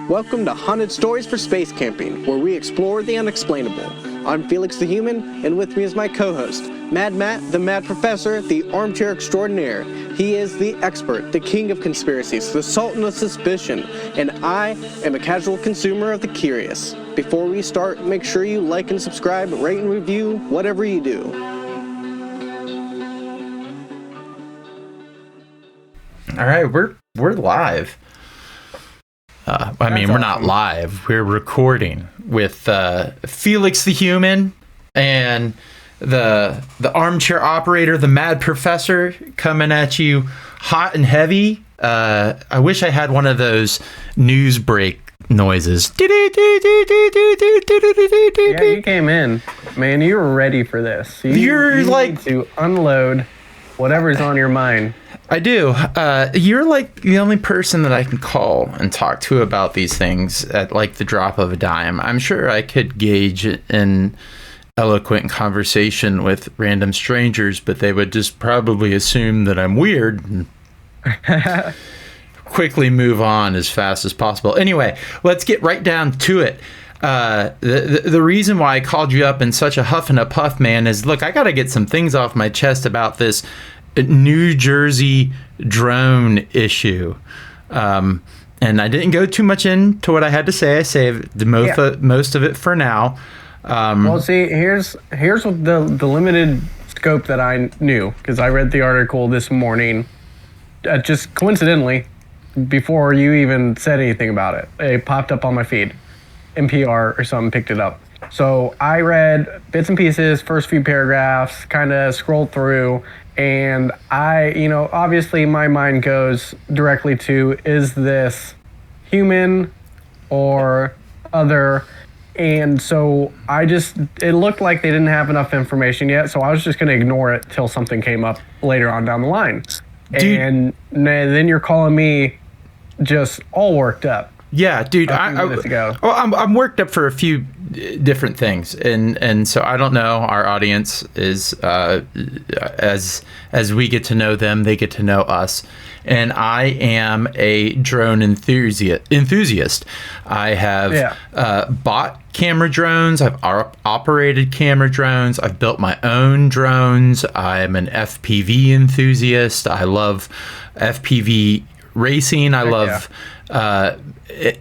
Welcome to Haunted Stories for Space Camping, where we explore the unexplainable. I'm Felix the Human, and with me is my co-host, Mad Matt, the Mad Professor, the Armchair Extraordinaire. He is the expert, the king of conspiracies, the sultan of suspicion, and I am a casual consumer of the curious. Before we start, make sure you like and subscribe, rate and review, whatever you do. All right, we're live. We're not live. We're recording with Felix the Human and the Armchair Operator, the Mad Professor, coming at you hot and heavy. I wish I had one of those news break noises. Yeah, you came in, man. You were ready for this. You need to unload whatever's on your mind. I do. You're like the only person that I can call and talk to about these things at like the drop of a dime. I'm sure I could gauge an eloquent conversation with random strangers, but they would just probably assume that I'm weird and quickly move on as fast as possible. Anyway, let's get right down to it. The reason why I called you up in such a huff and a puff, man, is look, I got to get some things off my chest about this New Jersey drone issue. And I didn't go too much into what I had to say. I saved most of it for now. Well, see, here's what the limited scope that I knew, because I read the article this morning, just coincidentally, before you even said anything about it. It popped up on my feed. NPR or something picked it up. So I read bits and pieces, first few paragraphs, kind of scrolled through, and obviously my mind goes directly to, is this human or other? And so it looked like they didn't have enough information yet, so I was just going to ignore it till something came up later on down the line. Dude. And then you're calling me just all worked up. Yeah, dude. I'm worked up for a few different things, and so I don't know. Our audience is as we get to know them, they get to know us. And I am a drone enthusiast. I have bought camera drones. I've operated camera drones. I've built my own drones. I'm an FPV enthusiast. I love FPV racing. I love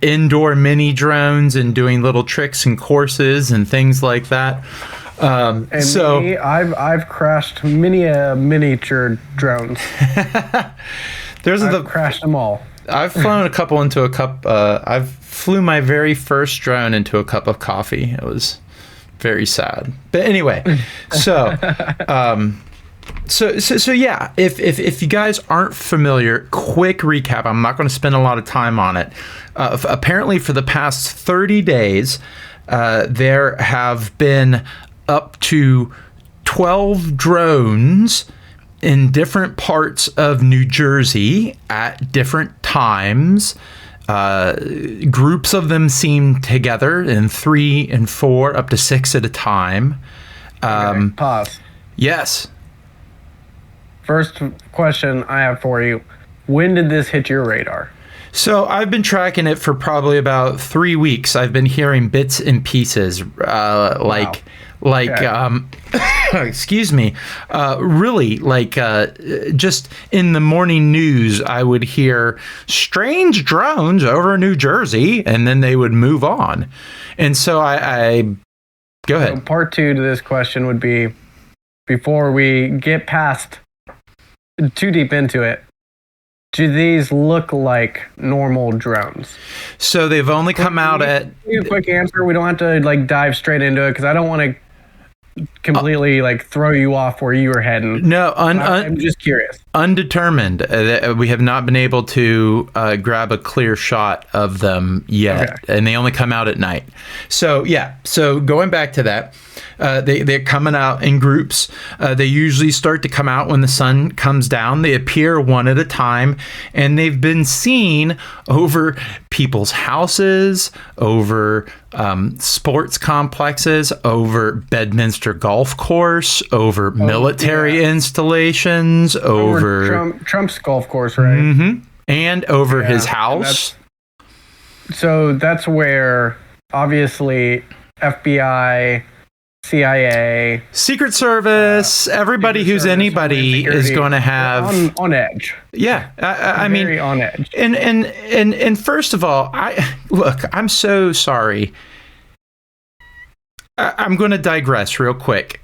indoor mini drones and doing little tricks and courses and things like that. I've crashed many miniature drones. I've crashed them all. I've flown a couple into a cup. I've flew my very first drone into a cup of coffee. It was very sad. But anyway, So yeah, if you guys aren't familiar, quick recap. I'm not going to spend a lot of time on it. Apparently, for the past 30 days, there have been up to 12 drones in different parts of New Jersey at different times. Groups of them seen together in 3 and 4, up to 6 at a time. Okay, pause. Yes. First question I have for you: when did this hit your radar? So I've been tracking it for probably about 3 weeks. I've been hearing bits and pieces, excuse me, really, just in the morning news, I would hear strange drones over New Jersey, and then they would move on. And so I go ahead. So part 2 to this question would be, before we get past too deep into it, do these look like normal drones? So they've only come out at... A quick answer. We don't have to dive straight into it, because I don't want to completely throw you off where you were heading. No, I'm just curious. Undetermined. We have not been able to grab a clear shot of them yet, okay. And they only come out at night. So yeah. So going back to that, they're coming out in groups. They usually start to come out when the sun comes down. They appear one at a time, and they've been seen over people's houses, over sports complexes, over Bedminster Golf Course, over military installations, over Trump's golf course, right? Mm-hmm. And over his house. so that's where obviously FBI, CIA, Secret Service, everybody Secret who's Service, anybody Homeland is Security, going to have on edge. Yeah, I mean, Very on edge. And first of all, I'm so sorry. I'm going to digress real quick.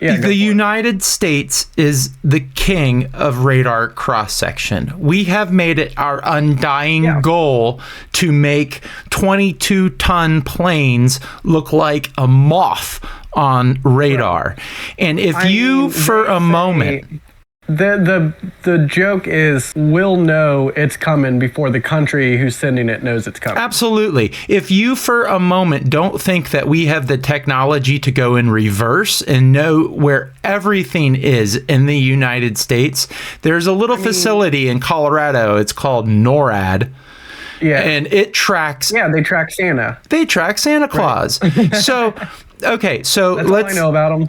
The United States is the king of radar cross-section. We have made it our undying goal to make 22-ton planes look like a moth on radar. And if for a moment... The joke is we'll know it's coming before the country who's sending it knows it's coming. Absolutely. If you for a moment don't think that we have the technology to go in reverse and know where everything is in the United States, there's a little facility in Colorado. It's called NORAD. Yeah. And it tracks... Yeah, they track Santa. They track Santa Claus. Right. So... Okay, so That's all I know about them.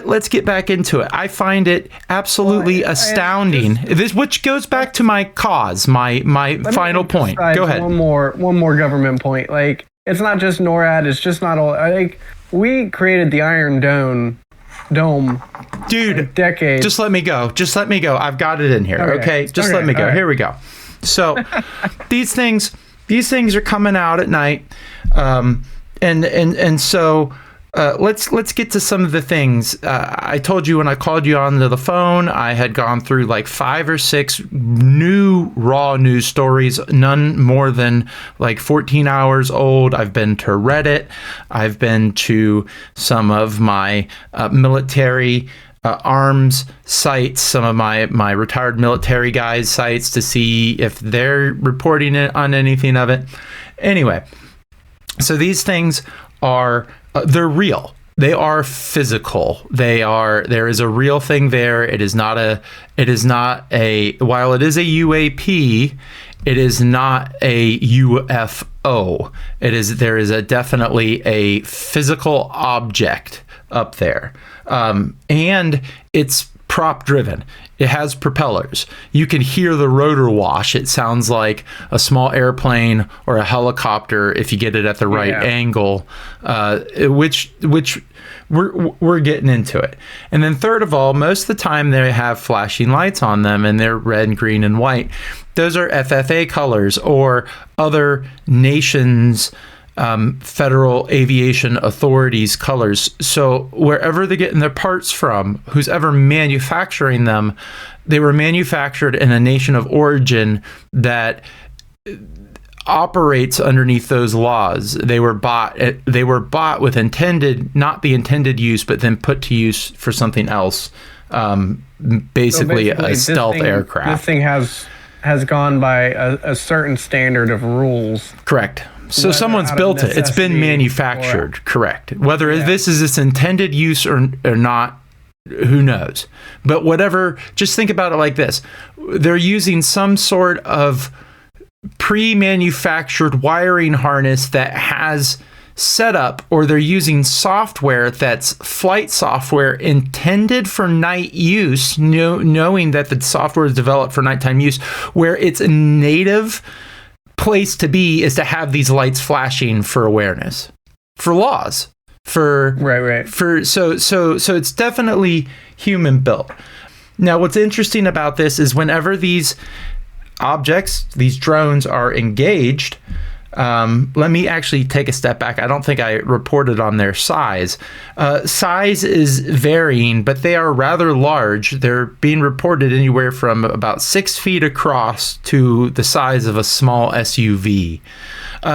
let's get back into it. I find it absolutely astounding. Which goes back to my cause, my final point. Go ahead. One more government point. Like, it's not just NORAD. It's just not all. Like, we created the Iron Dome. Dude, decades. Just let me go. I've got it in here. Okay, just let me go. Right. Here we go. So these things are coming out at night. And so let's get to some of the things. I told you when I called you onto the phone, I had gone through like 5 or 6 new raw news stories, none more than like 14 hours old. I've been to Reddit. I've been to some of my military arms sites, some of my retired military guys' sites to see if they're reporting it on anything of it. Anyway. So these things are, they're real. They are physical. There is a real thing there. It is not a, while it is a UAP, it is not a UFO. There is definitely a physical object up there. And it's prop driven. It has propellers. You can hear the rotor wash. It sounds like a small airplane or a helicopter if you get it at the right angle, which we're getting into it. And then third of all, most of the time they have flashing lights on them and they're red, green, and white. Those are FFA colors or other nations' Federal Aviation Authority's colors. So wherever they're getting their parts from, who's ever manufacturing them, they were manufactured in a nation of origin that operates underneath those laws. They were bought with not the intended use, but then put to use for something else. Basically a stealth aircraft. This thing has gone by a certain standard of rules. Correct. So someone's built it. It's been manufactured. Correct. Whether this is its intended use or not, who knows? But whatever, just think about it like this. They're using some sort of pre-manufactured wiring harness that has setup, or they're using software that's flight software intended for night use, knowing that the software is developed for nighttime use, where it's a native place to be is to have these lights flashing for awareness, for laws, for so it's definitely human built. Now, what's interesting about this is whenever these objects, these drones, are engaged, let me actually take a step back. I don't think I reported on their size. Size is varying, but they are rather large. They're being reported anywhere from about 6 feet across to the size of a small SUV.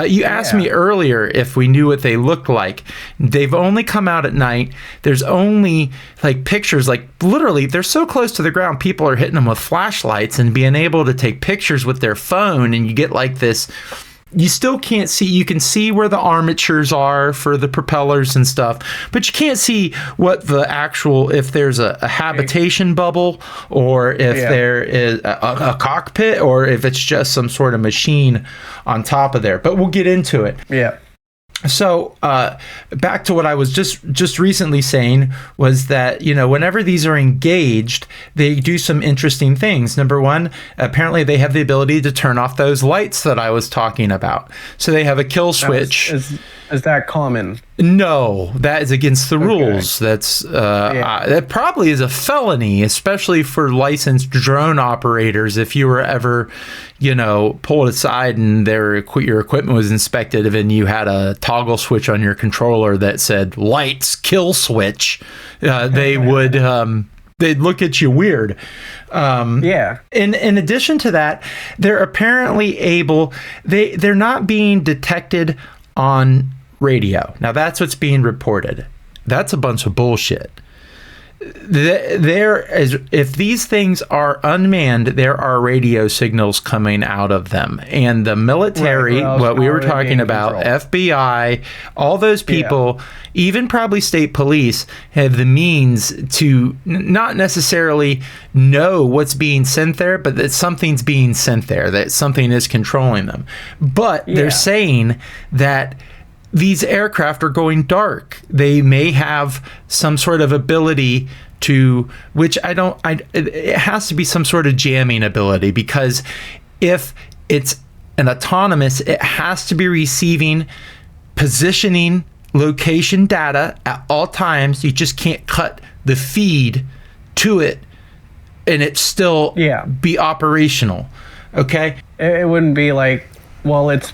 You asked me earlier if we knew what they looked like. They've only come out at night. There's only like pictures, like literally they're so close to the ground, people are hitting them with flashlights and being able to take pictures with their phone, and you get like this. You still can't see. You can see where the armatures are for the propellers and stuff, but you can't see what the actual, if there's a habitation bubble, or if there is a cockpit, or if it's just some sort of machine on top of there. But we'll get into it. Yeah. So back to what I was just recently saying was that, whenever these are engaged, they do some interesting things. Number one, apparently they have the ability to turn off those lights that I was talking about. So they have a kill switch. Is that common? No, that is against the rules. That's that probably is a felony, especially for licensed drone operators. If you were ever, pulled aside and your equipment was inspected, and you had a toggle switch on your controller that said "lights kill switch," they would they'd look at you weird. In addition to that, they're apparently able. They're not being detected on radio. Now that's what's being reported. That's a bunch of bullshit. If these things are unmanned, there are radio signals coming out of them, and the military, what we were talking about, FBI, all those people, even probably state police, have the means to not necessarily know what's being sent there, but that something's being sent there, that something is controlling them. But they're saying that these aircraft are going dark. They may have some sort of ability to, which it has to be some sort of jamming ability, because if it's an autonomous, it has to be receiving positioning location data at all times. You just can't cut the feed to it and it still be operational. Okay? It wouldn't be like, well, it's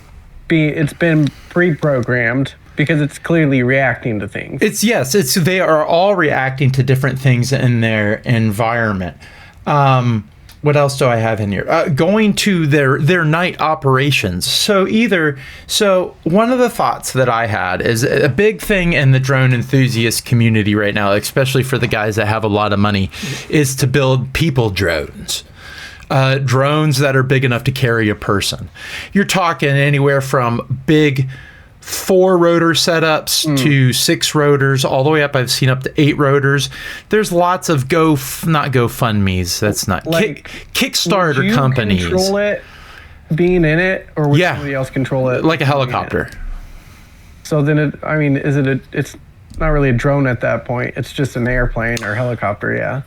been pre-programmed, because it's clearly reacting to things. They are all reacting to different things in their environment. What else do I have in here? Going to their night operations. So one of the thoughts that I had is a big thing in the drone enthusiast community right now, especially for the guys that have a lot of money, is to build people drones. Drones that are big enough to carry a person. You're talking anywhere from big 4-rotor setups to 6 rotors, all the way up. I've seen up to 8 rotors. There's lots of not GoFundMe's. That's not Kickstarter would you companies. Control it, being in it, or would somebody else control it? Like a helicopter. So then, it's not really a drone at that point. It's just an airplane or helicopter.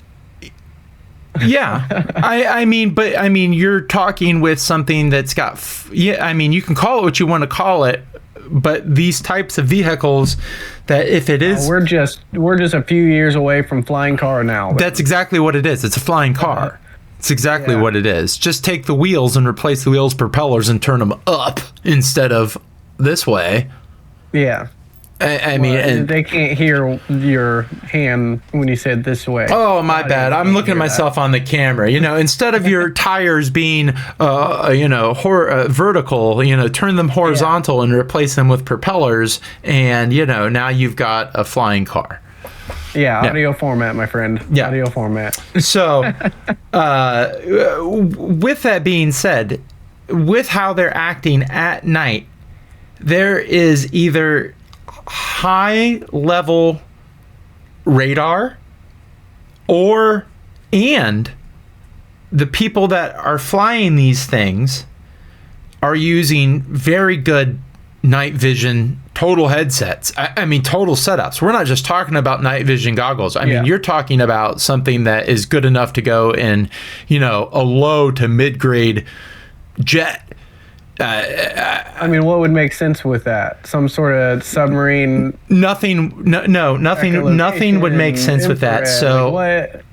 Yeah. I mean, you're talking with something that's got, you can call it what you want to call it, but these types of vehicles, that if it is, we're just a few years away from flying car now. That's exactly what it is. It's a flying car. It's exactly what it is. Just take the wheels and replace the wheels propellers and turn them up instead of this way. Yeah. I mean, and they can't hear your hand when you said this way. Oh, my bad. I'm looking at myself on the camera. Instead of your tires being, vertical, turn them horizontal and replace them with propellers. And, now you've got a flying car. Yeah, audio format, my friend. Yeah. Audio format. So, with that being said, with how they're acting at night, there is either high level radar and the people that are flying these things are using very good night vision total headsets. I mean, total setups. We're not just talking about night vision goggles. I mean, you're talking about something that is good enough to go in, a low to mid-grade jet. What would make sense with that? Some sort of submarine? Nothing would make sense with that. So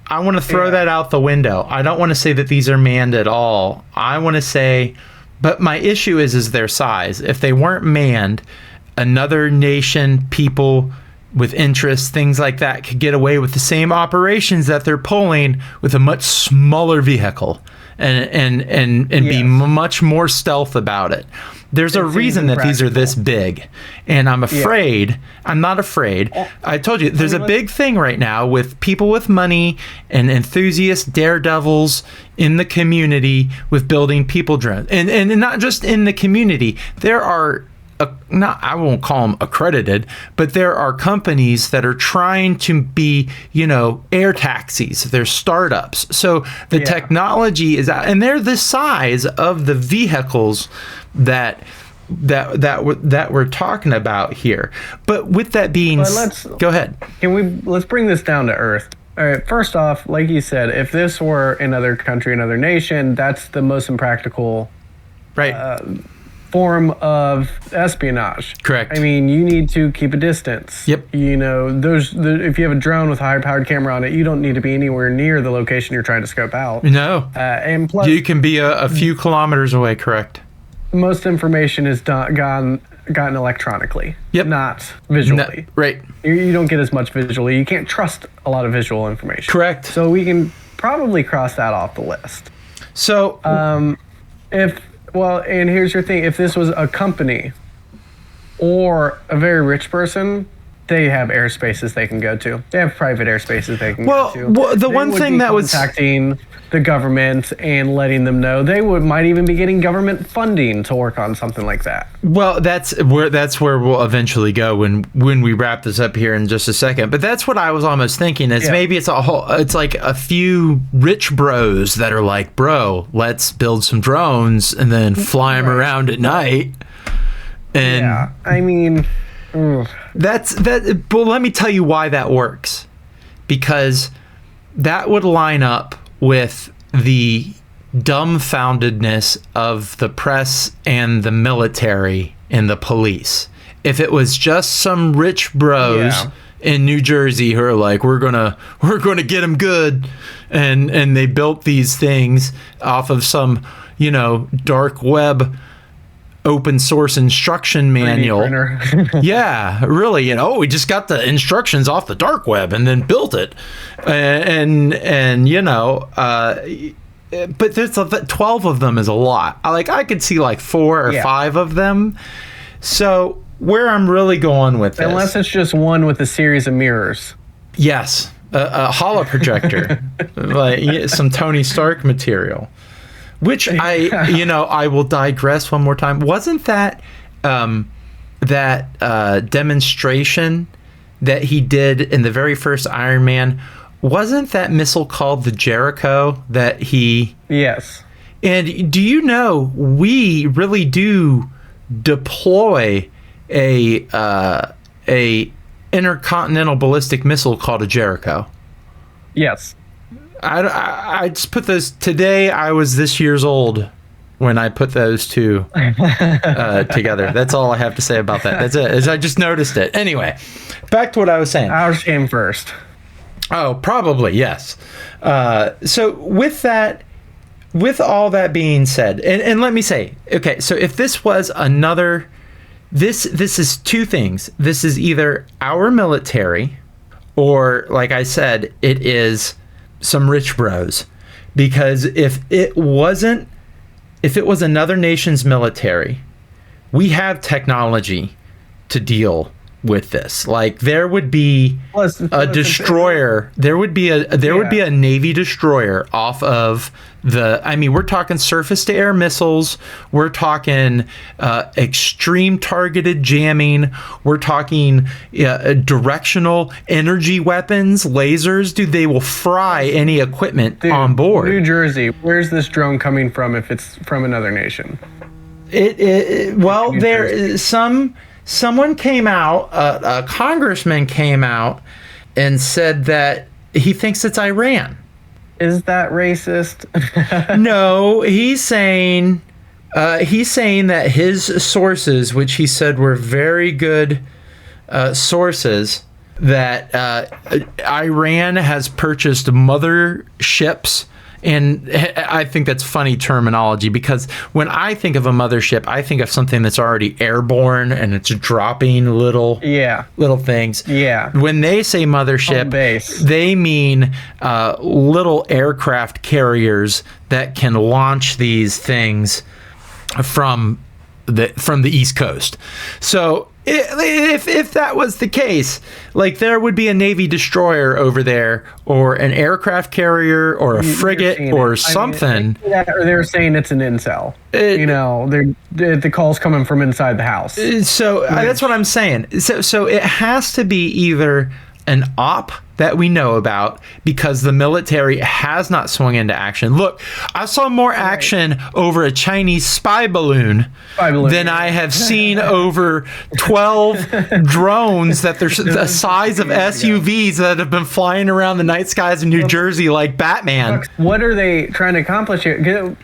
I want to throw that out the window. I don't want to say that these are manned at all. I want to say, but my issue is their size. If they weren't manned, another nation, people with interests, things like that, could get away with the same operations that they're pulling with a much smaller vehicle. And be much more stealth about it. There's a reason that these are this big. And I'm afraid, I'm not afraid. I told you, there's a big thing right now with people with money and enthusiast daredevils in the community with building people drones. And not just in the community. There are, I won't call them accredited, but there are companies that are trying to be, air taxis. They're startups. So the technology is out, and they're the size of the vehicles that that we're talking about here. But with that being, go ahead. Let's bring this down to earth. All right. First off, like you said, if this were another country, another nation, that's the most impractical, right, form of espionage. Correct. I mean, you need to keep a distance. Yep. You know, if you have a drone with a high-powered camera on it, you don't need to be anywhere near the location you're trying to scope out. No. And plus, you can be a few kilometers away. Correct. Most information is gotten electronically. Yep. Not visually. Right. You don't get as much visually. You can't trust a lot of visual information. Correct. So we can probably cross that off the list. So, and here's your thing. If this was a company or a very rich person, they have airspaces they can go to. They have private airspaces they can go to. Well, the one thing that was contacting the government and letting them know, they might even be getting government funding to work on something like that. Well, that's where we'll eventually go when we wrap this up here in just a second. But that's what I was almost thinking. Is maybe it's like a few rich bros that are like, bro, let's build some drones and then fly them around at night. And yeah, I mean, that's that. But let me tell you why that works, because that would line up with the dumbfoundedness of the press and the military and the police. If it was just some rich bros in New Jersey who are like, we're gonna get them good, and they built these things off of some dark web open source instruction manual. Yeah, really. We just got the instructions off the dark web and then built it. But there's 12 of them is a lot. I could see like 4 or 5 of them. So where I'm really going with this, unless it's just one with a series of mirrors. Yes, a holoprojector, like some Tony Stark material. Which I will digress one more time. Wasn't that demonstration that he did in the very first Iron Man? Wasn't that missile called the Jericho that he? Yes. And do you know we really do deploy a intercontinental ballistic missile called a Jericho? Yes. I just put those today. I was this year's old when I put those two together. That's all I have to say about that. That's it. I just noticed it. Anyway, back to what I was saying. Ours came first. Oh, probably yes. So with all that being said, and let me say, okay. So if this was another, this is two things. This is either our military, or like I said, it is some rich bros, because if it was another nation's military, we have technology to deal with this. Like there would be a destroyer. There would be a Navy destroyer off of we're talking surface to air missiles. We're talking extreme targeted jamming. We're talking directional energy weapons, lasers. Dude, they will fry any equipment on board. New Jersey, where's this drone coming from if it's from another nation? Someone came out, a congressman came out and said that he thinks it's Iran. Is that racist? No, he's saying that his sources, which he said were very good sources, that Iran has purchased mother ships. And I think that's funny terminology, because when I think of a mothership, I think of something that's already airborne and it's dropping little things. Yeah. When they say mothership, they mean little aircraft carriers that can launch these things from the East Coast. So if that was the case, like there would be a Navy destroyer over there, or an aircraft carrier, or a frigate, or something. Or they're saying it's an incel. The call's coming from inside the house. So that's what I'm saying. So it has to be either an op that we know about because the military has not swung into action. Look, I saw more action over a Chinese spy balloon than I have seen over 12 drones that they're the size of SUVs that have been flying around the night skies of New Jersey like Batman. What are they trying to accomplish here?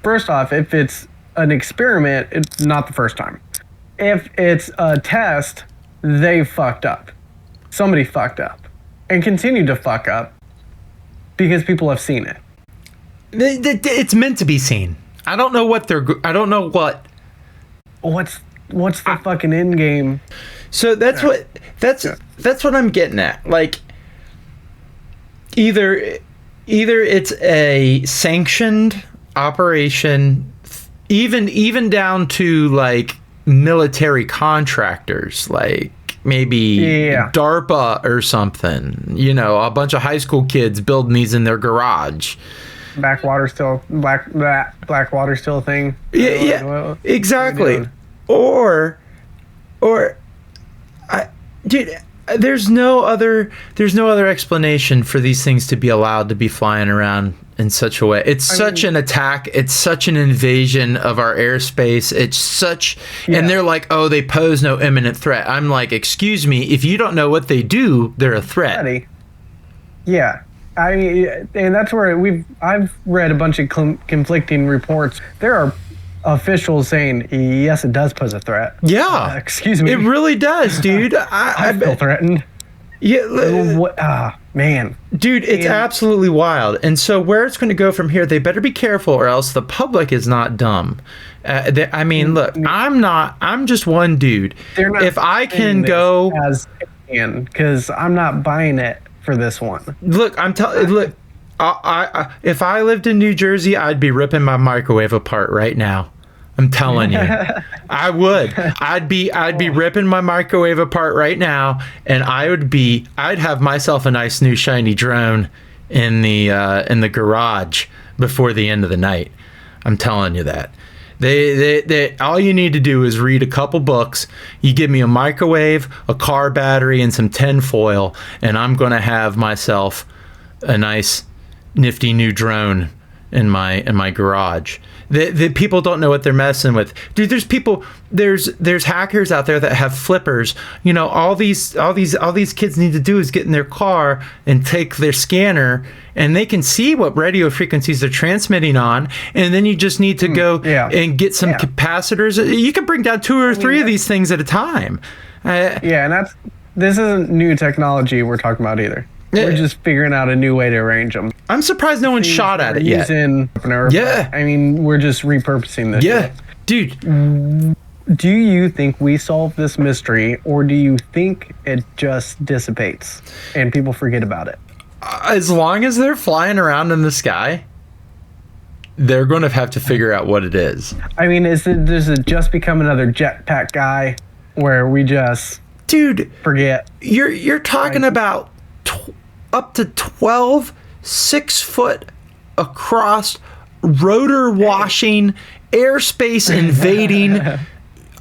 First off, if it's an experiment, it's not the first time. If it's a test, they fucked up. Somebody fucked up and continue to fuck up because people have seen it. It's meant to be seen. I don't know what What's the fucking end game? So that's what I'm getting at. Like, either it's a sanctioned operation, even down to like military contractors, like maybe DARPA or something. You know, a bunch of high school kids building these in their garage. Blackwater still a thing. Yeah, exactly. Dude, there's no other explanation for these things to be allowed to be flying around in such a way. It's such an attack. It's such an invasion of our airspace. It's such, and they're like, oh, they pose no imminent threat. I'm like, excuse me, if you don't know what they do, they're a threat. Yeah. I mean, and that's where I've read a bunch of conflicting reports. There are officials saying, yes, it does pose a threat. Yeah. Excuse me. It really does, dude. I feel threatened. Yeah. Man. Dude, it's absolutely wild. And so where it's going to go from here, they better be careful or else the public is not dumb. I mean, look, I'm just one dude. If I can go... Because I'm not buying it for this one. Look, if I lived in New Jersey, I'd be ripping my microwave apart right now. I'm telling you, I would. I'd be ripping my microwave apart right now, and I'd have myself a nice new shiny drone in the garage before the end of the night. I'm telling you that. They all you need to do is read a couple books. You give me a microwave, a car battery, and some tinfoil, and I'm gonna have myself a nice, nifty new drone in my garage. The people don't know what they're messing with, dude. There's hackers out there that have flippers. You know, all these kids need to do is get in their car and take their scanner, and they can see what radio frequencies they're transmitting on. And then you just need to go and get some capacitors. You can bring down 2 or 3 of these things at a time. And this isn't new technology we're talking about either. We're just figuring out a new way to arrange them. I'm surprised no one shot at it yet. I mean, we're just repurposing this. Yeah, dude. Do you think we solve this mystery, or do you think it just dissipates and people forget about it? As long as they're flying around in the sky, they're going to have to figure out what it is. I mean, does it just become another jetpack guy where we just forget? You're talking about up to 12 6-foot across rotor washing airspace invading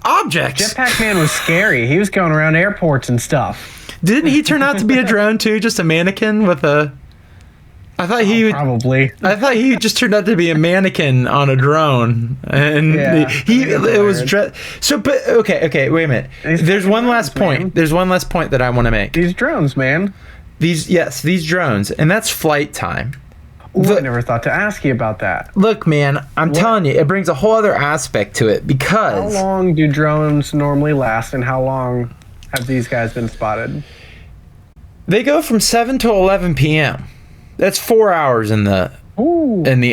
objects. Jetpack Man was scary. He was going around airports and stuff. Didn't he turn out to be a drone too? Just a mannequin with a... I thought he just turned out to be a mannequin on a drone, and it was so. But okay, wait a minute. There's one last point. There's one last point that I want to make. These drones, man. These drones, and that's flight time. I never thought to ask you about that. Look, man, I'm telling you, it brings a whole other aspect to it because... How long do drones normally last, and how long have these guys been spotted? They go from 7 to 11 p.m. That's 4 hours in the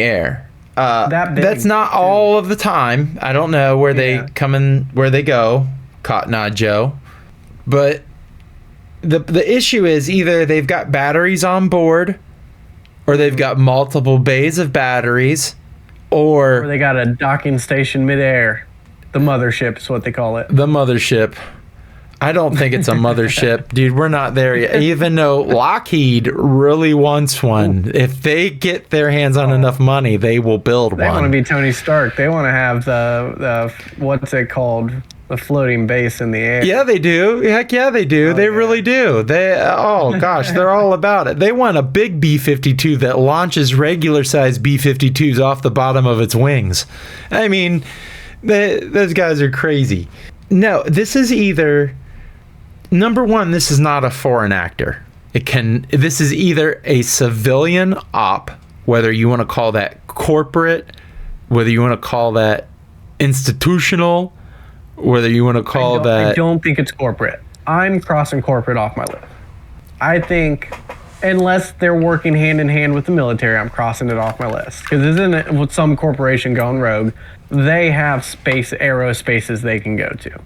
air. That's not all of the time. I don't know where they come in, where they go, Cotton Eye Joe. But the issue is either they've got batteries on board, or they've got multiple bays of batteries, or they got a docking station midair. The mothership is what they call it. The mothership. I don't think it's a mothership, dude. We're not there yet. Even though Lockheed really wants one. If they get their hands on enough money, they will build one. They want to be Tony Stark. They want to have the what's it called? a floating base in the air. Yeah, they do. Heck yeah, they do. Oh, they yeah. really do. Oh gosh, they're all about it. They want a big B-52 that launches regular-sized B-52s off the bottom of its wings. I mean, those guys are crazy. No, this is either, number one, this is not a foreign actor. This is either a civilian op, whether you want to call that corporate, whether you want to call that institutional, whether you want to call that... I don't think it's corporate. I'm crossing corporate off my list. I think, unless they're working hand in hand with the military, I'm crossing it off my list. Because isn't it with some corporation going rogue, they have aerospaces they can go to.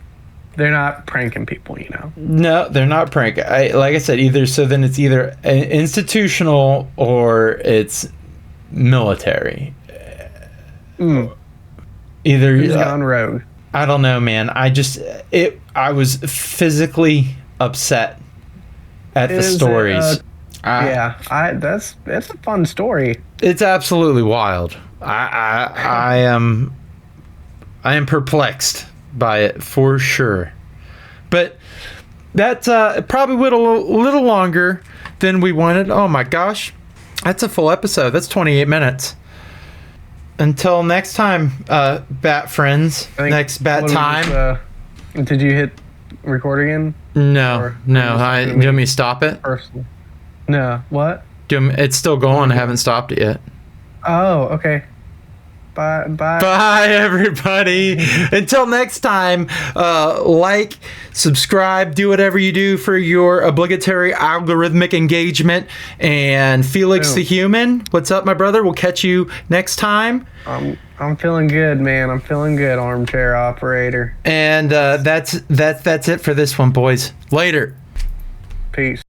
They're not pranking people, you know? No, they're not pranking. Like I said, then it's either institutional or it's military. Either... Who's gone rogue? I don't know, man. I was physically upset at the stories. That's a fun story. It's absolutely wild. I am perplexed by it for sure. But that probably went a little longer than we wanted. Oh my gosh, that's a full episode. That's 28 minutes. Until next time, bat friends. Next bat time. Did you hit record again? No. Do you want me to stop it? Personally. No. What? It's still going. I haven't stopped it yet. Oh, okay. Bye. Bye, everybody. Until next time, like, subscribe, do whatever you do for your obligatory algorithmic engagement. And Felix the Human, what's up, my brother? We'll catch you next time. I'm feeling good, man. I'm feeling good, armchair operator. And that's it for this one, boys. Later. Peace.